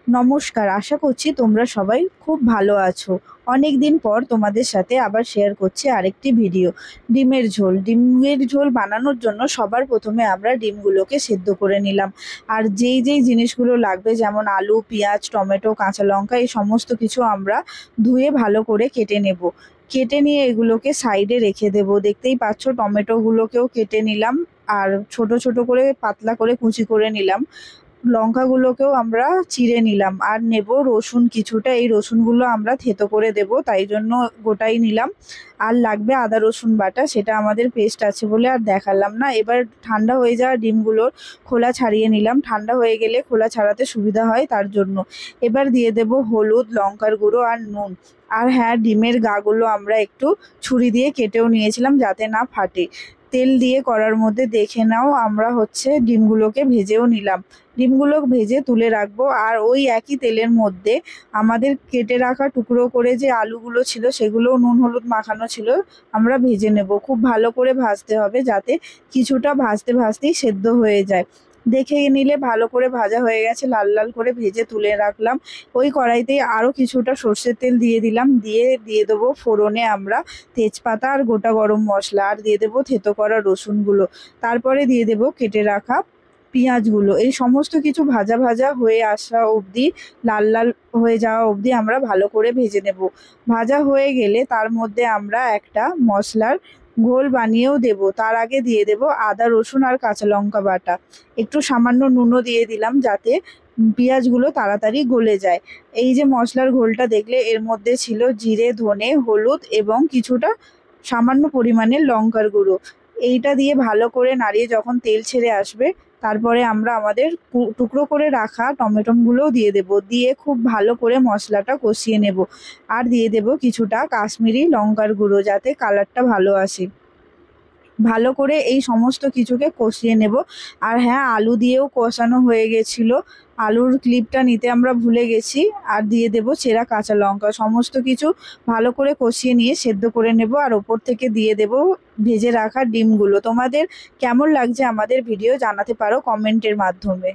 নমস্কার, আশা করছি তোমরা সবাই খুব ভালো আছো। অনেক দিন পর তোমাদের সাথে আবার শেয়ার করছি আরেকটি ভিডিও। ডিমের ঝোল বানানোর জন্য সবার প্রথমে আমরা ডিমগুলোকে সেদ্ধ করে নিলাম। আর যেই যেই জিনিসগুলো লাগবে, যেমন আলু, পেঁয়াজ, টমেটো, কাঁচা লঙ্কা, এই সমস্ত কিছু আমরা ধুয়ে ভালো করে কেটে নেব। কেটে নিয়ে এগুলোকে সাইডে রেখে দেব। দেখতেই পাচ্ছ টমেটোগুলোকেও কেটে নিলাম, আর ছোট ছোট করে পাতলা করে কুচি করে নিলাম। লঙ্কাগুলোকেও আমরা চিড়ে নিলাম, আর নেব রসুন কিছুটা। এই রসুনগুলো আমরা থেতো করে দেব, তাই জন্য গোটাই নিলাম। আর লাগবে আদা রসুন বাটা, সেটা আমাদের পেস্ট আছে বলে আর দেখালাম না। এবার ঠান্ডা হয়ে যাওয়া ডিমগুলোর খোলা ছাড়িয়ে নিলাম, ঠান্ডা হয়ে গেলে খোলা ছাড়াতে সুবিধা হয় তার জন্য। এবার দিয়ে দেব হলুদ, লঙ্কার গুঁড়ো আর নুন। আর হ্যাঁ, ডিমের গাগুলো আমরা একটু ছুরি দিয়ে কেটেও নিয়েছিলাম যাতে না ফাটে। তেল দিয়ে কড়ার মধ্যে দেখে নাও, আমরা ডিমগুলোকে ভেজেও নিলাম। ডিমগুলো ভেজে তুলে রাখবো। আর ওই একই তেলের মধ্যে আমাদের কেটে রাখা টুকরো করে যে আলুগুলো ছিল, সেগুলোও নুন হলুদ মাখানো ছিল, আমরা ভেজে নেব। খুব ভালো করে ভাজতে হবে যাতে কিছুটা ভাজতে ভাজতেই সেদ্ধ হয়ে যায়। দেখে নিলে ভালো করে ভাজা হয়ে গেছে, লাল লাল করে ভেজে তুলে রাখলাম। ওই কড়াইতেই আরও কিছুটা সর্ষের তেল দিয়ে দিলাম। দিয়ে দেবো ফোড়নে আমরা তেজপাতা আর গোটা গরম মশলা, আর দিয়ে দেবো থেতো করা রসুনগুলো। তারপরে দিয়ে দেবো কেটে রাখা পেঁয়াজগুলো। এই সমস্ত কিছু ভাজা ভাজা হয়ে আসা অবধি, লাল লাল হয়ে যাওয়া অবধি আমরা ভালো করে ভেজে নেব। ভাজা হয়ে গেলে তার মধ্যে আমরা একটা মশলার ঘোল বানিয়েও দেব। তার আগে দিয়ে দেব আদা রসুন আর কাঁচা লঙ্কা বাটা। একটু সামান্য নুনও দিয়ে দিলাম যাতে পেঁয়াজগুলো তাড়াতাড়ি গলে যায়। এই যে মশলার ঘোলটা দেখলে, এর মধ্যে ছিল জিরে, ধনে, হলুদ এবং কিছুটা সামান্য পরিমাণের লঙ্কার গুঁড়ো। এইটা দিয়ে ভালো করে নাড়িয়ে যখন তেল ছেড়ে আসবে, তারপরে আমরা আমাদের টুকরো করে রাখা টমেটোগুলোও দিয়ে দেব। দিয়ে খুব ভালো করে মশলাটা কষিয়ে নেব। আর দিয়ে দেব কিছুটা কাশ্মীরি লঙ্কার গুঁড়ো যাতে কালারটা ভালো আসে। ভালো করে এই সমস্ত কিছুকে কষিয়ে নেব। আর হ্যাঁ, আলু দিয়েও কষানো হয়ে গেছিলো, আলুর ক্লিপটা নিতে আমরা ভুলে গেছি। আর দিয়ে দেব চেরা কাঁচা লঙ্কা। সমস্ত কিছু ভালো করে কষিয়ে নিয়ে সেদ্ধ করে নেব, আর ওপর থেকে দিয়ে দেব ভেজে রাখা ডিমগুলো। তোমাদের কেমন লাগছে আমাদের ভিডিও জানাতে পারো কমেন্টের মাধ্যমে।